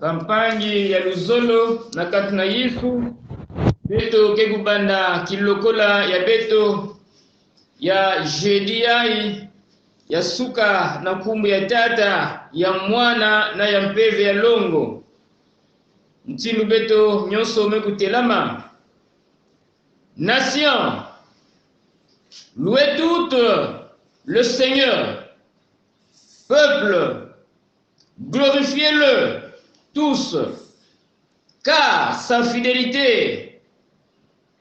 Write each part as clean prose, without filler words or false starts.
Kampanyi ya Luzolo na katina Yesu beto kekubanda kilokola ya beto ya jediai ya suka na kumbu ya tata ya mwana na ya mpeve ya longo mtindu beto nyonso mekutelama. Nation, louez toutes le Seigneur. Peuple, glorifiez-le tous, car sa fidélité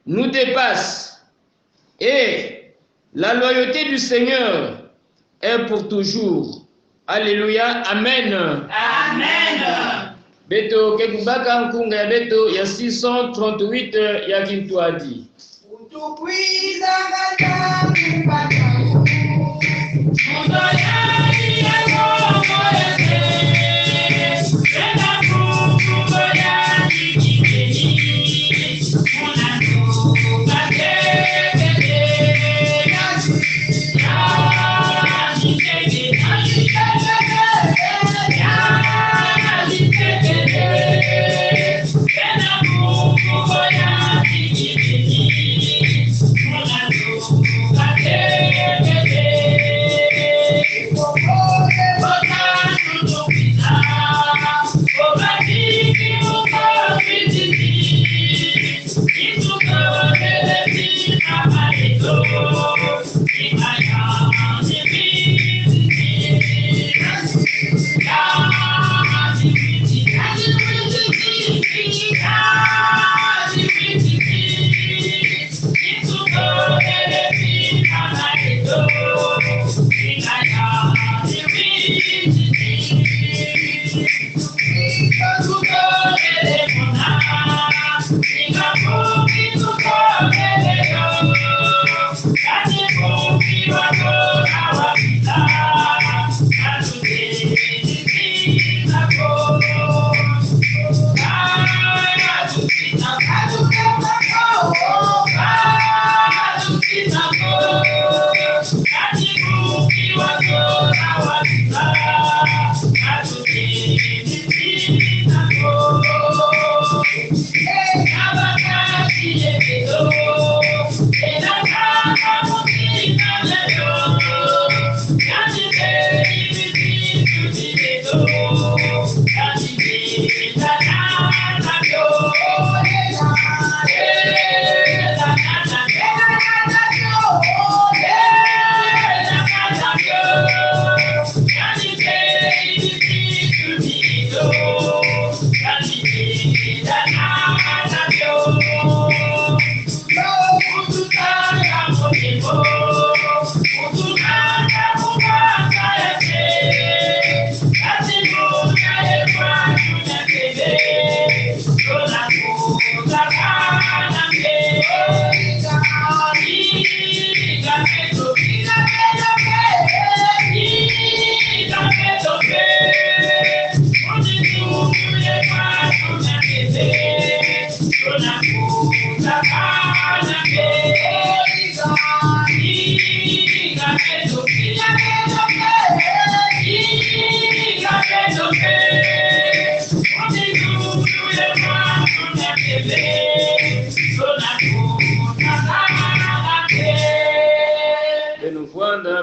nous dépasse et la loyauté du Seigneur est pour toujours. Alléluia, amen. Amen. Beto kekubaka nkunga ya beto ya 638 ya Kintwadi. Utukwiza ngata kupatamu Mundo yari ya Kongo yase Ena kukubo ya kikikeni Munanu kakebele Ya kikekele Ya kikekele Ena kukubo ya kikikeni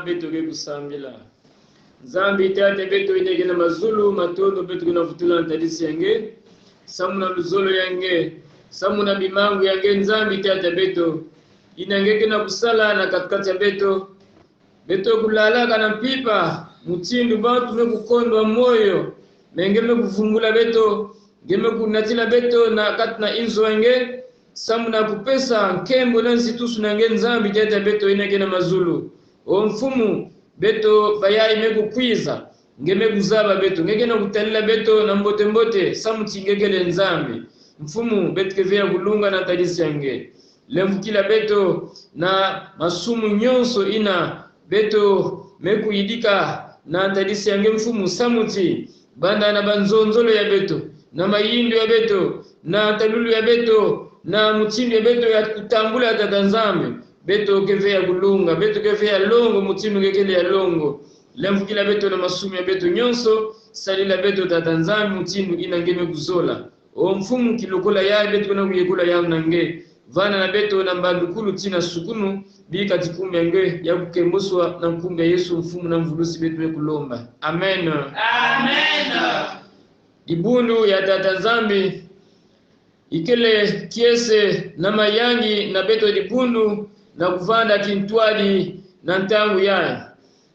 Beto ke kusambila Zambi tate beto inege na mazulu matondo beto kuna futula ntadisi yange samuna luzolo yange samuna bimangu yange nzambi tate beto inangeke na kusala na katikati ya beto kulala kana mpipa mutindu bantu mekukondwa moyo mengeme kuvumbula beto ngeme kunatila beto na katina inzo yange samuna kupesa nkembo na nsitusu nange nzambi tate beto inege na mazulu o mfumu beto bayayi mekukwiza ngeme kuzaba beto ngeke na kutalila beto na mbote samuti ngekele nzambi mfumu beto kevea kulunga na tadisi yange lemvukila beto na masumu nyonso ina beto mekuyidika na tadisi yange mfumu samuti banda na banzonzolo ya beto na mayindu ya beto na talulu ya beto na mutindi ya beto ya kutambula tata nzambi beto kevea kulunga beto kevea longo mutinu kekele ya longo lemvukila beto na masumi ya beto nyonso salila beto tatanzami mutindu inangeme kuzola o mfumu kilokola ya beto na kuyekula ya nange vana na beto na mbandukulu tina sukunu bika tikumbe nge ya kukemboswa na mkumbe Yesu mfumu na mvulusi beto mekulomba amen Amen. ibundu ya tatanzami ikele kiese na mayangi na beto dibundu na kuvanda kintwali na ntangu ya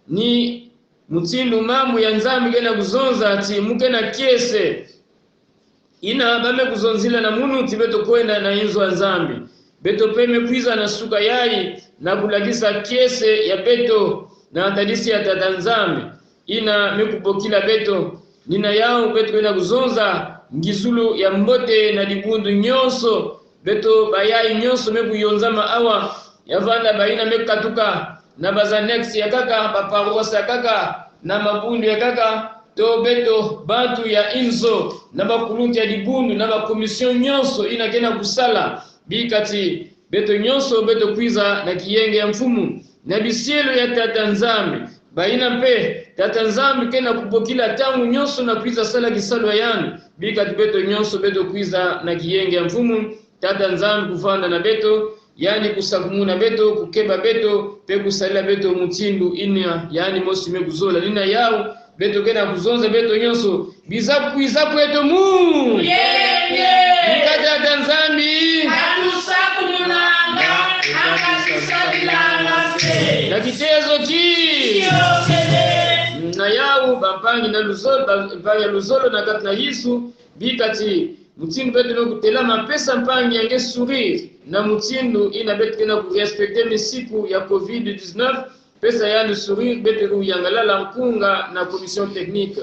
ni mutindu mamu ya nzambi gena kuzonza ati muke na kiese ina bame kuzonzila na munu tibeto kwenda na inzo wa nzambi beto peme kwiza na suka yai na kulagisa kiese ya beto na atadisi ya tatanzambi ina mekupokila beto nina yao beto kwenda kuzonza ngizulu ya mbote na dibundu nyonso beto bayai nyonso mekuyonzama awa yavanda baina mekatuka na bazanex ya kaka baparosa kaka na mabundu ya kaka to beto bantu ya inzo na bakulunti ya dibundu na bakomision nyonso inakena kusala bikati beto nyonso beto kwiza na kiyenge ya mfumu na bisielo ya tatanzami baina pe tatanzami kena kupokila tangu nyonso na kwiza sala kisalo yani bikati beto nyonso beto kwiza na kiyenge ya mfumu tatanzami kufanda na beto yani kusakumuna beto kukeba beto pe kusalila beto mutindu inya yani mosi mekuzola nina yao beto kena kuzonza beto nyonso biza kweto mu nikata tanzami Anusakumunanga akasisalilanga se na kitezo ki na yao bampangi na luzolo bampangi luzolo na kati na Yesu bikati mutindu beto no kutela mapesa mpangi yange sourire na mutindu ina beto kena kurespecte misiku ya COVID-19 pesa yani sourire beto kuyangalala mkunga na commission technique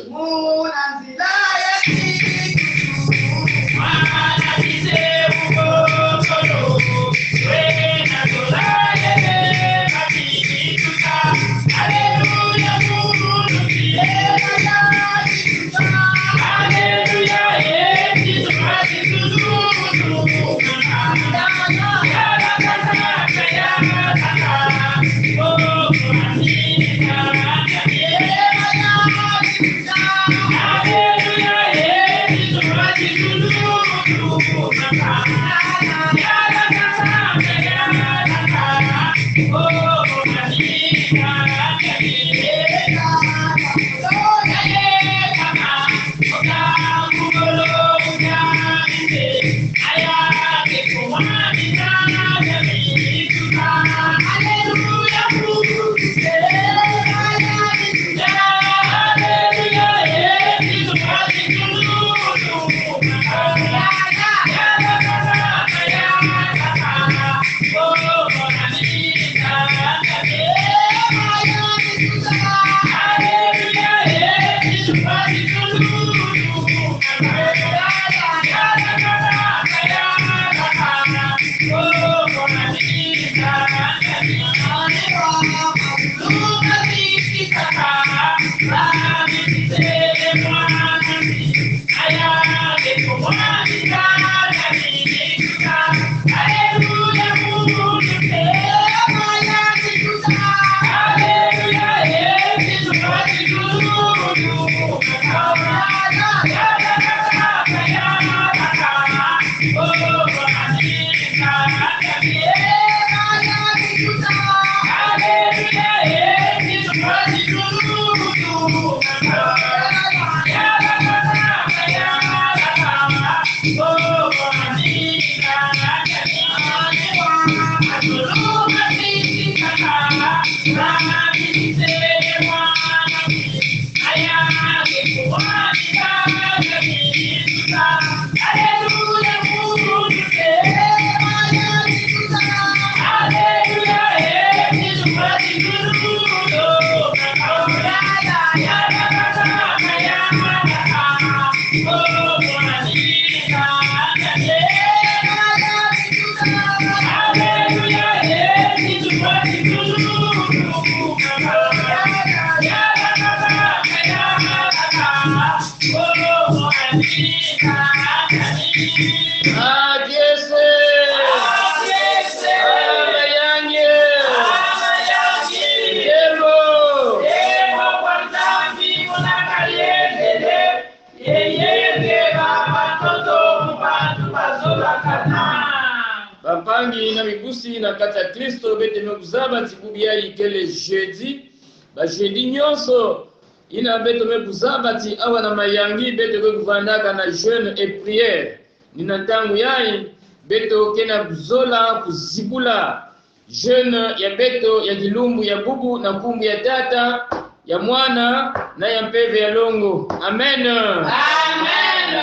Bapangi na mibusi na kata Kristo bete mekuzaba tibubia ikele jeudi. Ba jeudi nyonso ina beto mekuzaba ti awa na mayangi beto kuvandaka na jeûne et prière. Nina tangu yai beto kena kuzola kuzibula jeûne ya beto ya kilumbu ya bubu na kumbu ya tata ya mwana na ya mpeve ya longo. Amen. Amen.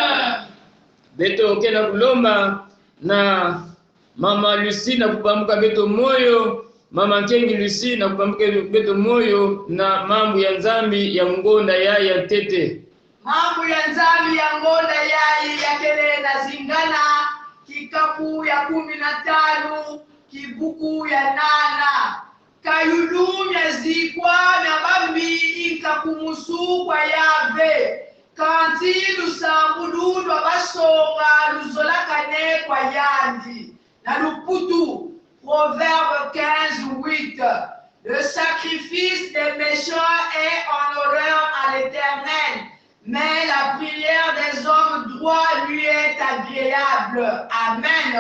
Beto kena kulomba na Mama Lucy na kupamuka beto moyo, Mama Nkengi Lucy na kupamuka beto moyo na mambo ya nzambi ya ngonda ya tete. Mambo ya nzambi ya ngonda ya kele na zingana kikapu ya 15 kibuku ya 8 kayulumya zikwa na bambi inkakumusu kwa yave kanti lusambuludu abasonga luzolakane kwa yandi na luputu. Proverbe 15:8. Le sacrifice des méchants est honorable à l'Éternel, mais la prière des hommes droits lui est agréable. Amen.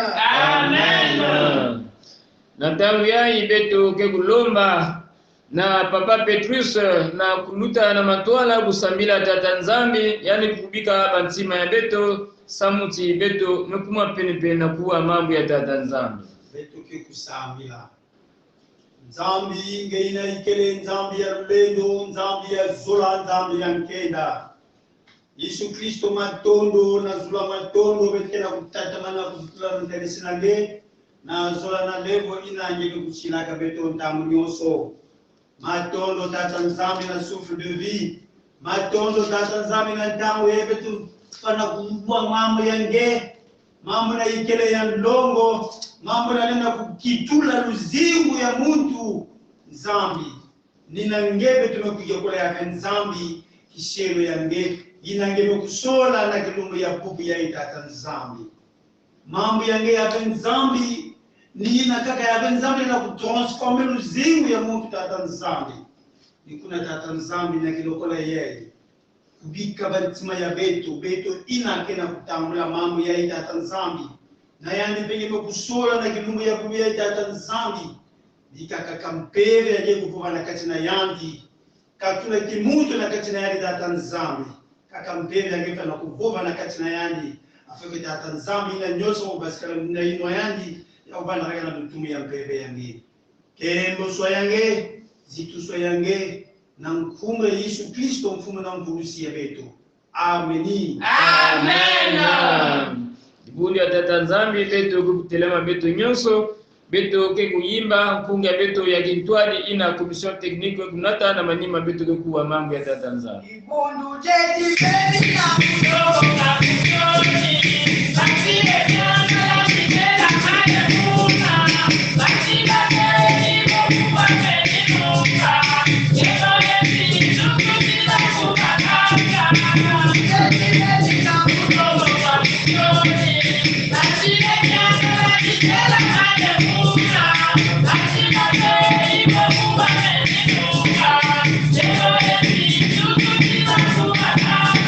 Amen. Na tangu yai beto ke kulomba na Papa Petrus na kuluta na matwala kusambila tata nzambi, yani kubika bantima ya beto samuti beto mekuma pene na kuwa mambo ya tata nzambi. Beto ke kusambila nzambi ngeina ikele nzambi ya lulendo, nzambi ya zola, nzambi ya nkenda. Yesu Kristo matondo na zula matondo betkena kutatamana kuzula ntenesi na le na zola na levo inanje kuchilaka beto ntamu nyonso. Matondo tata nzambi na souffle de vie. Matondo tata nzambi na ntamu beto pana kumbua mambo yange, mambo na ikele ya ndongo, mambo na nenda kukitula luzingu ya muntu nzambi. Nina ngebe tumekuja kula ya nzambi kishero ya nge inangebe kusola na kilungu ya pupu ya itata nzambi. Mambo yange ya nzambi ni nakaka ya nzambi na kutransforme luzingu ya muntu tata nzambi. Nikuna tata nzambi na kilokola yeye kubika bantima ya beto inakena kutambula mambo ya itata nzambi na yandi penge kusola na kilungu ya pupu ya itata nzambi. Nikaka kampere ya jego kuwa na katina yandi kakuna kimuntu na katina yandi tata nzambi. Kakampere ya gefa na kuvuva na katina yandi afeke tata nzambi ina nyoso ubasikala na inwa yandi ya ubana rega na dutumu ya mpebe yangi kembo swa yange zitu swa yange na mkumbe Yesu Kristo mfumo na mvurusi ya beto. Ameni. Amen. Ibundi ya tata nzambi beto kutelema beto nyonso beto ke kuyimba mpunga beto ya kintwali ina commission technique kunata na manima beto kuwa mambo ya tata nzambi. Ibundu jeti beni na Mungu na mbinguni, basi enyana ya shikela kaya kuna, basi bakeni Mungu ameninuka, yego yeti tukutila kukakaka. jeti beni na Mungu na mbinguni, basi enyana ya shikela kaya kuna, basi bakeni Mungu ameninuka, yego yeti tukutila kukakaka.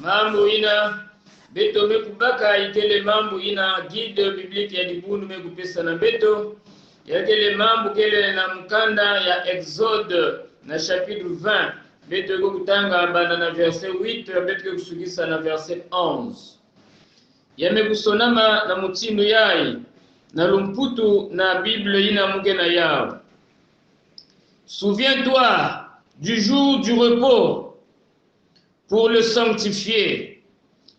Mambo ina beto mekubaka itele mambo ina guide biblique ya dibundu mekupesa na beto yakele mambo kele na mkanda ya Exode na chapitre 20 beto iko kutanga bana na verset 8 beto kusugisa na verset 11 yamekusonama na mutindo yai na lumputu na Bible ina muke na yao. Souviens-toi du jour du repos pour le sanctifier.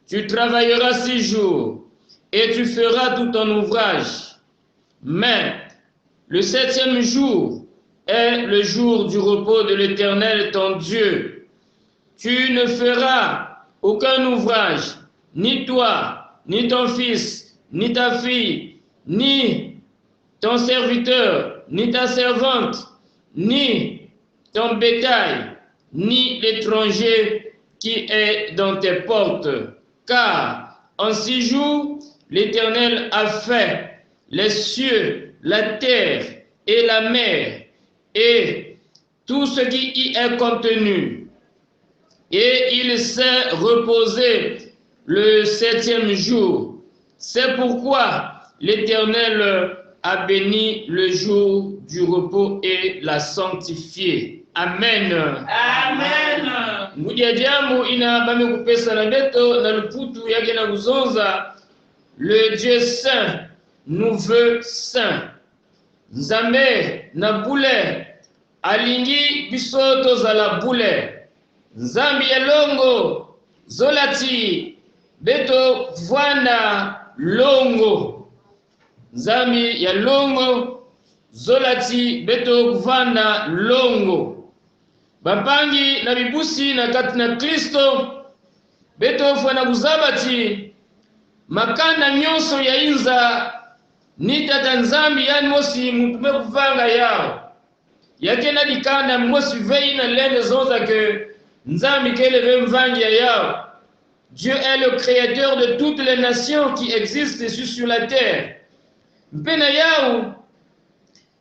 Tu travailleras 6 jours et tu feras tout ton ouvrage. Mais le 7e jour est le jour du repos de l'Éternel ton Dieu. Tu ne feras aucun ouvrage, ni toi, ni ton fils, ni ta fille, ni ton serviteur, ni ta servante, ni ton bétail, ni l'étranger qui est dans tes portes. Car en 6 jours, l'Éternel a fait les cieux, la terre et la mer, et tout ce qui y est contenu. Et il s'est reposé le 7e jour. C'est pourquoi l'Éternel a béni le jour du repos et l'a sanctifié. Amen. Amen. Ngudia jambo ina bame kupesa na beto na luputu yake na kuzonza. Le Dieu saint nous veut saint. Nzambe na bule alingi bisoto za la bule. Nzambi ya longo zolati beto vwanda longo. Nzambi ya longo zolati beto vwanda longo. Bapangi na bibusi na kati na Kristo beto fwana kuzabati makanda nyonso ya inza ni tata nzambi yani mosi mutume kuvanga yao yake na dikanda mosi vei na lende zonza ke nzambi kele vemvangi yao. Dieu est le créateur de toutes les nations qui existent sur la terre. Mpena yao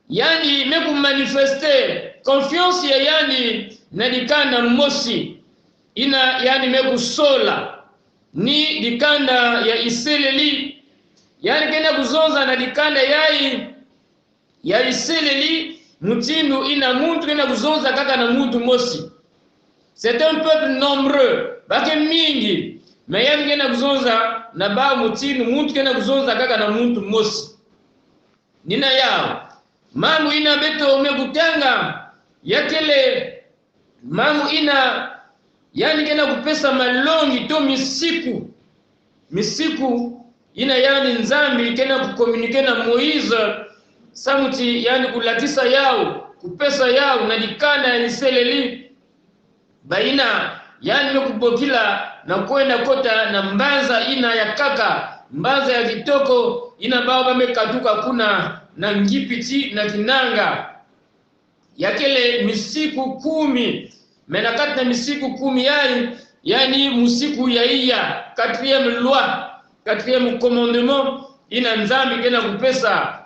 yani meku manifester confiance ya yani na dikanda mosi ina yani meku sola ni dikanda ya iseleli yani kenda kuzonza na dikanda ya iseleli mutindu ina muntu kenda kuzonza kaka na muntu mosi. C'est un peuple nombreux bake mingi mais yani kenda kuzonza na ba mutindu muntu kenda kuzonza kaka na muntu mosi nina yao. Mamu ina beto umekutanga yakele mamu ina yani kena kupesa malongi to misiku ina yani nzambi kena kukomunike na Moize samuti yani kulatisa yao kupesa yao na dikanda ya iseleli baina yani mekubokila na kwenda kota na mbanza ina ya kaka mbanza ya kitoko ina bao bamekatuka kuna na ngipiti na kinanga yakele misiku 10 menakati na misiku 10 yani musiku ya iya 4e loi 4e commandement ina nzambi kena kupesa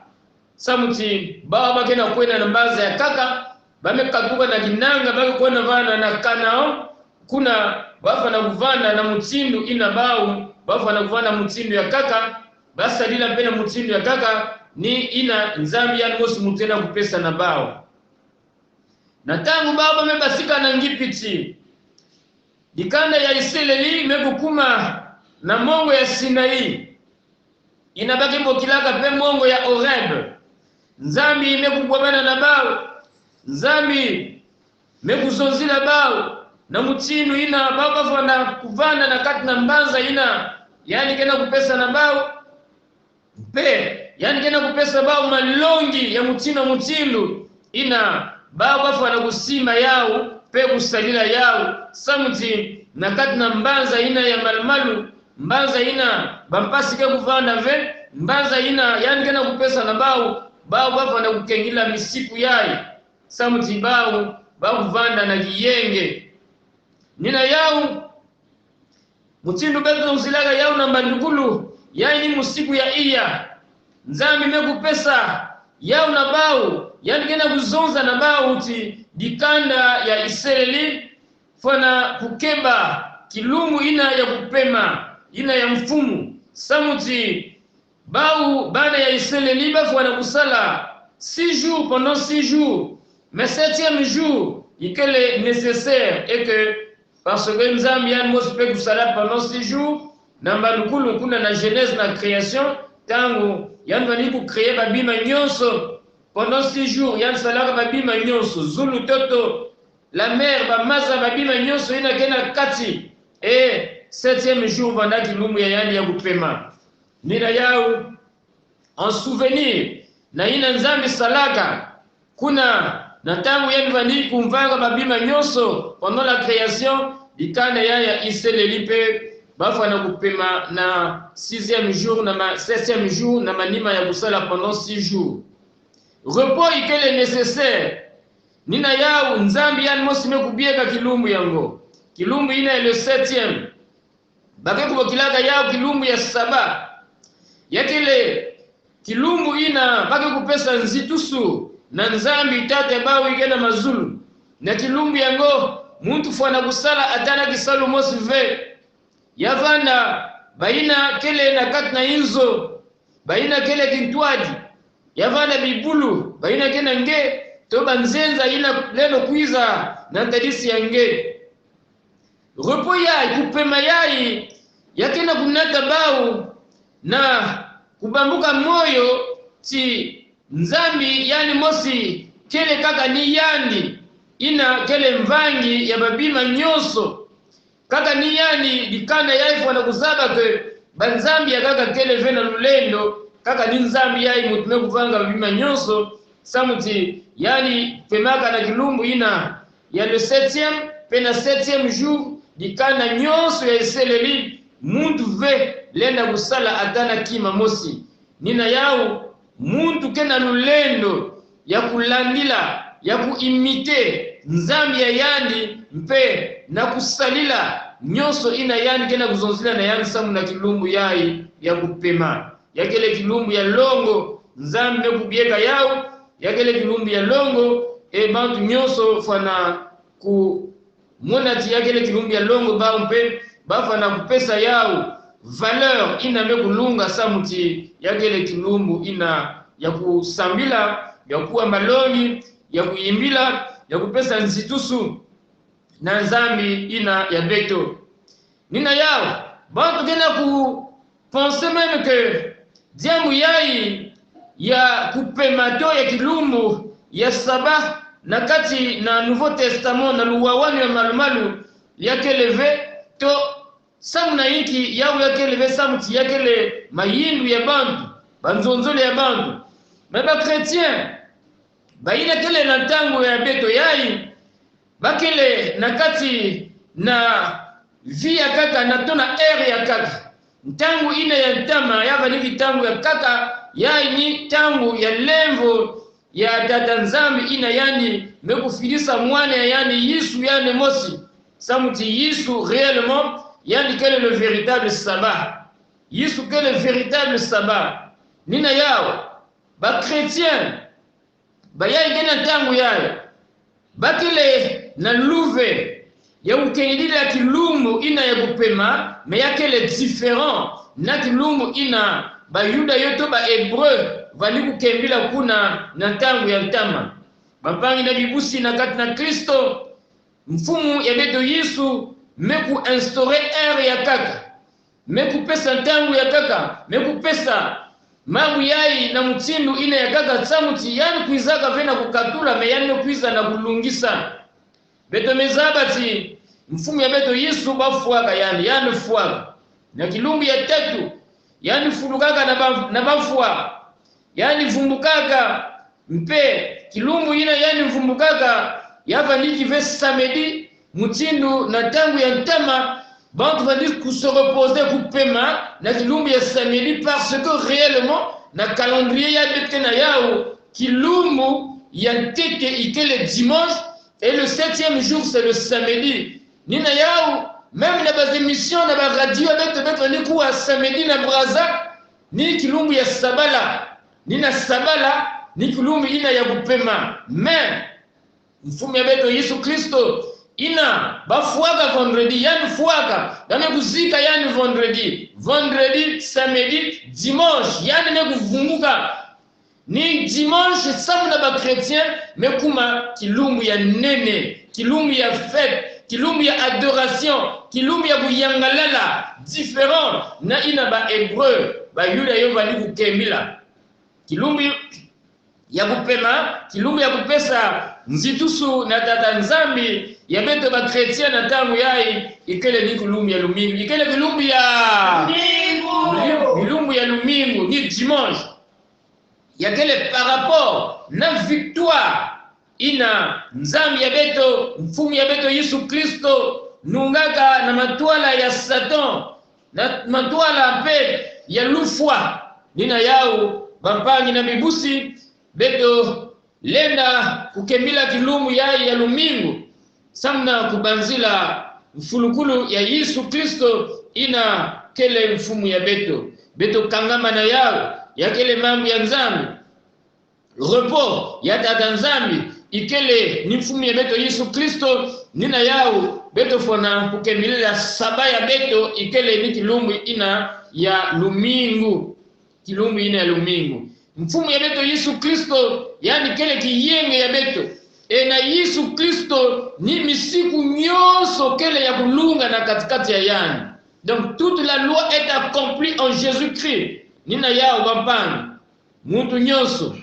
samuti baba kena kwenda na mbaza ya kaka bamekatuka na kinanga bakwenda vana na kanao kuna bafa na kuvanda na mutindo ina bao bafa na kuvanda mutindo ya kaka basa dila mpena mutindo ya kaka ni ina nzambi yani mosi mutena kupesa na bao. Na tangu baba mebasika na ngipiti dikanda ya iseleli mekukuma na mongo ya Sinai inabaki mbokilaka pe mongo ya Horeb. Nzambi mekugwabana na bao nzambi mekuzonzila bao na mutinu ina baba fana kuvanda na kati na mbanza ina yani kena kupesa na bao pe yani kena kupesa bao malongi ya mutina mutindu ina baba fana kusima yao pe kusalila yao samuti nakati na mbanza ina ya malmalu mbanza ina bampasike kuvanda ve mbanza ina yani kena kupesa na bao bafa na kukengila misiku yayi samuti bao kuvanda na kiyenge nina yao mutindu beto usilaga yao na mbandukulu yayi ni musiku ya iya nzambi mekupesa yao na bao yani kena kuzonza na bao uti dikanda ya Israeli fana kukeba kilumu ina ya kupema ina ya mfumu samuti bao bana ya Israeli bafana kusala 6 jours pendant 6 jours mais 7e jour il est nécessaire et que parce que nzambi yani mospe kusala pendant 6 jours na mbandukulu kuna na Genèse na création tangu yani vani ku créer babima nyonso pendant 6 jours yani salaka babima nyonso zulu toto la mer bamaza babima nyonso ina kena kati et 7e jour vanda kilumu ya yani ya kupema nina yao en souvenir na ina nzambi salaka kuna na tangu yani vani kumvanga babima nyonso pendant la création dikana ya Israeli pe bafana kupema na 6e jour na 7e jour na manima ya kusala pendant 6 jours repos ikele nécessaire nina yao nzambi yani mosime kubieka kilumbu yango kilumbu ina le 7e bake kubokilaka yao kilumbu ya saba yakile kilumbu ina bake kupesa nzitusu na nzambi tate bao ikena mazulu na kilumbu yango muntu fwana kusala atana kisalu mosi ve yavanda baina kele na katna inzo baina kele kintwaji yavanda bibulu baina kena nge to banzenza ina leno kwiza na tadisi yange repo yai kupema yai yakena kunata bau na kubambuka moyo ti nzambi yani mosi kele kaka ni yandi ina kele mvangi ya babima nyoso kaka ni yani dikana yaifu na kuzaba ke banzambi ya kaka kele vena lulendo kaka ni nzambi yai mutume kuvanga babima nyoso samuti yani pemaka na kilumbu ina ya le 7e pena 7e jour dikana nyoso ya Israeli muntu ve lenda kusala atana kima mosi nina yao muntu kena lulendo ya kulandila ya kuimite nzambi ya yandi mpe na kusalila nyoso ina yani kena kuzonzila na yani samu na kilumbu yai ya kupema yakele kilumbu ya longo nzambi kubieka yao yakele kilumbu ya longo bantu nyoso fana ku monati yakele kilumbu ya longo ba mpe bafana kupesa yao valeur ina mekulunga samuti yakele kilumbu ina ya kusambila ya kuwa maloni ya kuimbila ya kupesa nzitusu na nzambi ina ya beto nina yao bantu kena ku penser même que diamu yai ya kupemato ya kilumbu ya saba na kati na Nouveau Testament na luwawani ya malumalu yakeleve to samu na inki yao yakeleve samuti yakele mayindu ya bantu banzonzole ya bantu meba chrétien baina kele na tangu ya beto yai bakele nakati na via kaka na tona ere ya kaka ntangu ina ya ntama yava ni tangu ya kaka yai ni tangu ya lemvo ya dada nzambi ina yani mekufilisa mwana yani Yesu yani mosi samuti Yesu réellement yani quel est le véritable sabbat Yesu quel est le véritable sabbat nina yao ba chrétien bayai gena tangu yayo bakile na louve ya ukengidila kilumbu ina ya kupema me yakele différent na kilumbu ina bayuda yoto ba hébreu vali kukembila kuna na tangu ya ntama bapangi na bibusi na kati na Kristo mfumu ya beto Yesu meku instaurer ere ya kaka meku pesa tangu ya kaka meku pesa mangu yai na mtindu ina ya kaka tsamuti yani kuizaka vena kukatula me yani kuiza na kulungisa beto mezabati mfumu ya beto Yesu bafuaka yani fuaka na kilumbu ya tatu yani fulukaka na bafua yani vumbukaka mpe kilumbu ina yani vumbukaka yava nikive samedi mutindu na tangu ya ntama bantu vandi se reposer kupema na kilumbu ya samedi parce que réellement na calendrier ya bete na yao kilumbu ya ntete ikele dimanche et le 7e jour c'est le samedi nina yao même na bas émission na ba radio bete ni kuwa samedi na braza ni kilumbu ya sabala nina sabala ni kilumbu ina ya kupema mais mfumu ya beto Yesu Kristo ina bafuaka vendredi yani fuaka dame kuzika yani vendredi samedi dimanche yani ne kuvunguka ni dimanche samu na ba chrétien mekuma kilumbu ya nene kilumbu ya fête kilumbu ya adoration kilumbu ya kuyangalala différent na ina ba hébreu ba yuda yo bali kukembila kilumbu ya kupema kilumbu ya kupesa nzitusu na tata nzambi ya beto ba chrétien na tangu yai ikele ni kulumbu ya lumingu ikele kulumbu ya kulumbu ya lumingu ni dimanche yakele par rapport na victoire ina nzambi ya beto mfumu ya beto Yesu Kristo nungaka na matwala ya Satan na matwala mpe ya lufwa nina yao bampangi na bibusi beto lenda kukembila kilumbu ya lumingu samna kubanzila mfulukulu ya Yesu Kristo ina kele mfumu ya beto kangama na yao ya kele mambo ya nzambi repos ya tata nzambi ikele ni mfumu ya beto Yesu Kristo nina yao beto fona kukembila saba ya beto ikele ni kilumbu ina ya lumingu kilumbu ina ya lumingu mfumu ya beto Yesu Kristo yani kele kiyenge ya beto na Yesu Kristo ni misiku nyoso kele ya kulunga na katikati ya yani donc toute la loi est accomplie en Jésus-Christ nina yao bampani muntu nyoso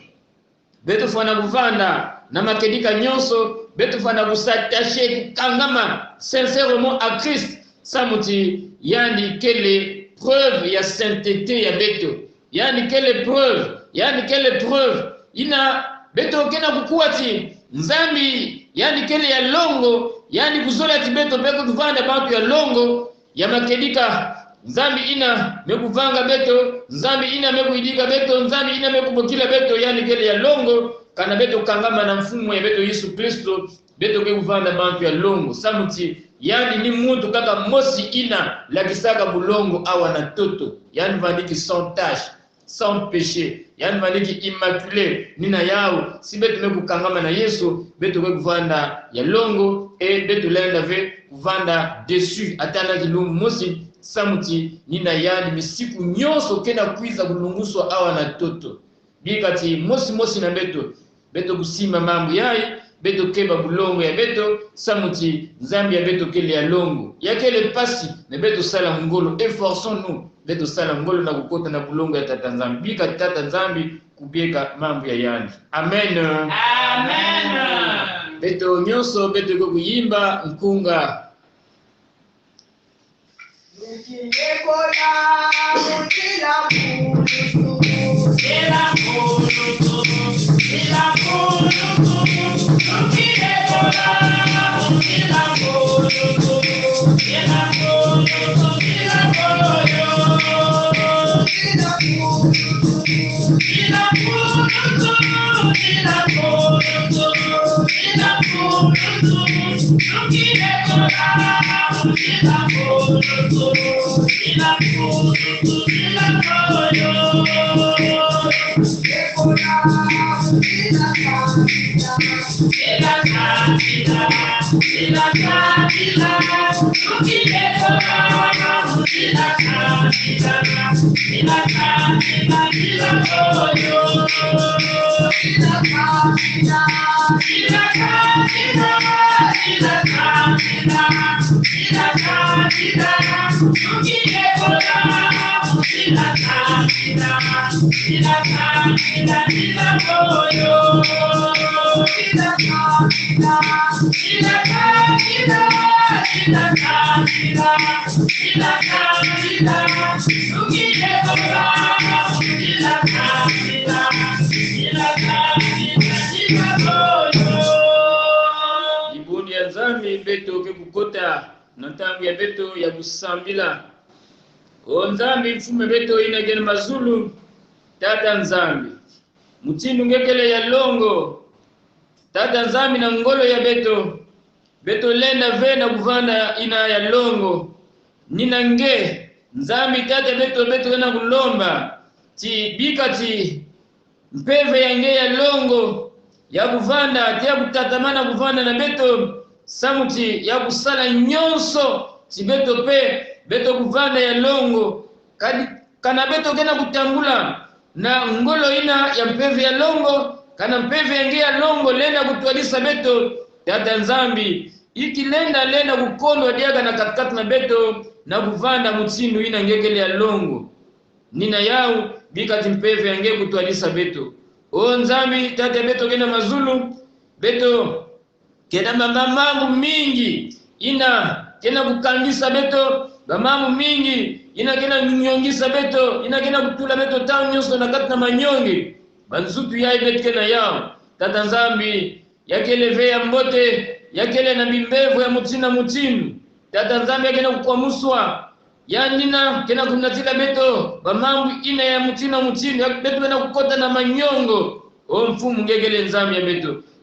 beto fana kuvanda na makedika nyoso beto fana kusatache kangama sincèrement à Christ samuti yani kele preuve ya sainteté ya beto yani kele preuve ina beto kena kukuati nzambi yani kele ya longo yani kuzola tibeto beko kuvanda bantu ya longo ya makedika nzambi ina mekuvanga beto nzambi ina mekuidika beto nzambi ina mekubokila beto yani kele ya longo kana beto kangama na mfumu ya beto Yesu Kristo beto kuvanda bantu ya longo samuti yani ni muntu kaka mosi ina la kisaka bulongo awa na toto yani vandiki sans tache sans péché yani vaniki immaculé nina yao si betu mekukangama na Yesu betu kuvanda ya longo betu lenda ve kuvanda dessus atana kilumbu mosi samuti nina yani misiku nyoso kena kuiza kulunguswa awa na toto bikati mosi na beto kusima mambo yai beto keba bulongo ya beto samuti nzambi ya beto kele ya longo ya kele pasi na beto sala ngolo efforçons-nous beto sala ngolo na kukota na bulongo ya tata nzambi bika tata nzambi kubieka mambo ya yani amen beto nyoso beto ko kuyimba nkunga Nikiyekola mutila kulutu Ela kulutu Nikiyekola mutila kulutu Ela kulutu kota na tangu ya beto ya kusambila o nzambi mfume beto ina gena mazulu tata nzambi mutindu ngekele ya longo tata nzambi na ngolo ya beto lenda vena kuvanda ina ya longo nina nge nzambi tata beto kena kulomba ti bikati mpeve yange ya longo ya kuvanda tia kutatamana kuvanda na beto samuti ya kusala nyonso ti beto kuvanda ya longo kana beto kena kutambula na ngolo ina ya mpeve ya longo kana mpeve yange ya longo lenda kutwalisa beto tata nzambi iki lenda kukondo diaga na katikati na beto na kuvanda mutsindu ina ngekele ya longo nina yao bikati mpeve yange kutwalisa beto o nzambi tata beto kena mazulu beto kena mamambu mingi ina kena kukangisa beto mamambu mingi ina kena nyongisa beto ina kena kutula beto tao nyonso na kati na manyonge banzutu ya beto kena yao tata nzambi yakeleve ya mbote yakele na bimbevu ya mutinu tata nzambi yakena kukwamuswa yanina kena kunatila beto bamambu ina ya mutinu beto kena kukota na manyongo o mfumu ngekele nzambi ya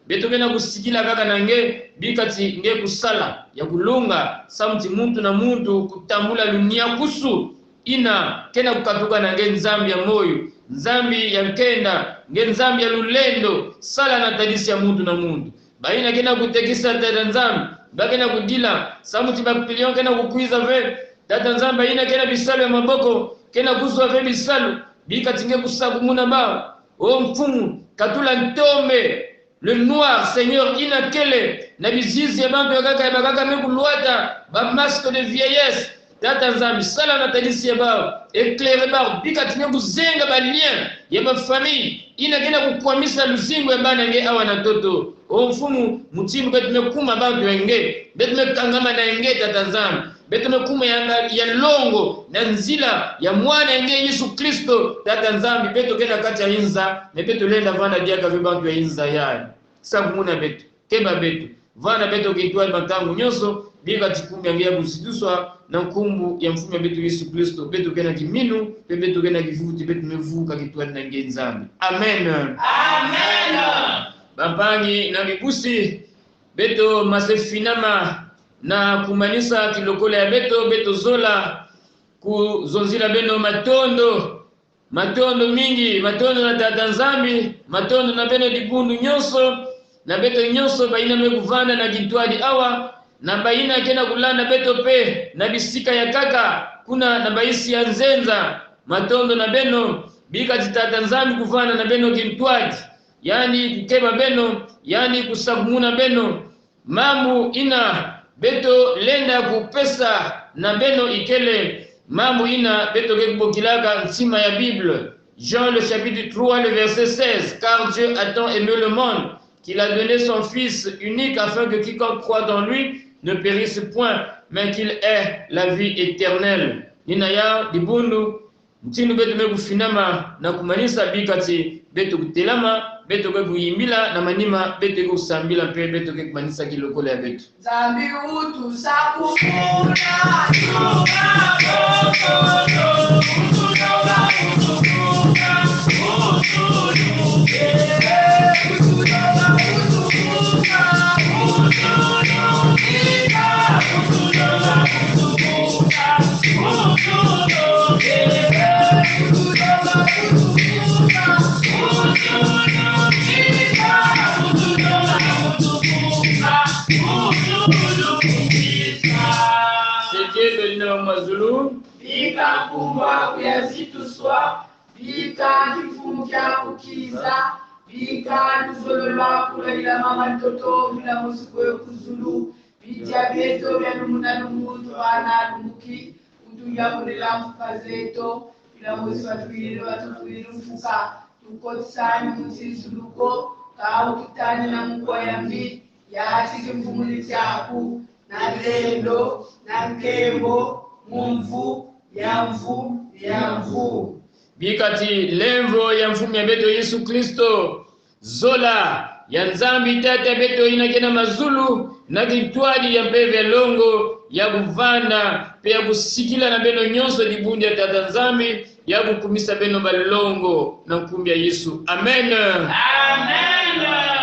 beto kena kusikila kaka nange bikati nge kusala ya kulunga samti muntu na muntu kutambula dunia kusu ina kena kukatuka nange nzambi ya moyo nzambi ya nkenda nge nzambi ya lulendo sala na tadisi ya muntu na muntu baina kena kutekisa tata nzambi bakena kudila samuti bakupilion kena kukwiza ve tata nzambi ina kena bisalu ya maboko kena kuswa ve bisalu bikati nge kusaku muna ba o mfumu katula ntombe le noir seigneur ina kele na bizizi ya bantu ya kaka mekuluata ba masque de vieillesse tata nzambi sala na tadisi ya bao éclairé ba bikati nge kuzenga ba lien ya ba famille ina kena kukwamisa luzingo ya bana nge awa na toto o mfumu mutimu betu mekuma bantu enge betu mekangama na enge tata nzambi betu mekuma ya longo na nzila ya mwana enge Yesu Kristo tata nzambi betu kena kati ya inza ne betu lenda vanda diaka ve bantu ya inza yani sakumuna betu keba betu vanda betu kitwa matangu nyoso bika tikumi yangia kusiduswa na nkumbu ya mfumu betu Yesu Kristo betu kena kiminu betu kena kivuti betu mevuka kitwa na ngenzambi amen Amen. Bampangi na migusi beto masefinama na kumanisa kilokole ya beto zola kuzonzila beno matondo mingi matondo na tata nzambi matondo na beno dibundu nyonso na beto nyonso baina mekuvanda na kitwadi awa na baina kena kulanda beto pe na bisika ya kaka kuna na baisi ya nzenza matondo na beno bika tata nzambi kuvanda na beno kitwadi yani kukeba beno yani kusabumuna beno mamu ina beto lenda kupesa na beno ikele mamu ina beto kekubokilaka nsima ya Bible Jean le chapitre 3 le verset 16 car Dieu a tant aimé le monde qu'il a donné son fils unique afin que quiconque croit en lui ne périsse point mais qu'il ait la vie éternelle nina ya dibundu mtinu beto mekufinama na kumanisa bikati beto kutelama beto ke kuyimbila na manima beto kusambila mpe beto ke kumanisa kilokole ya beto Zambi utu sakufuna Bika kumbwa kuyazituswa bika kifumu kya kukiza bika tuzololwa kulaila mama mtoto bila musiko kuzulu bija beto bya numuna numuntu bana numuki utuja kunila mfukazeto bila musiko tuwili mfuka tukotsanyi mutizuluko kawo kitani na mkwa yambi yatike mfumuli chaku na lendo na nkembo mumvu yamvu bikati lemvo ya mfumu ya beto Yesu Kristo zola ya nzambi tata beto ina kena mazulu na kitwadi ya mpeve longo ya buvanda pe ya kusikila na beno nyonso dibundi ya tata nzambi ya kukumisa beno balongo na nkumbi ya Yesu. Amen. Amen.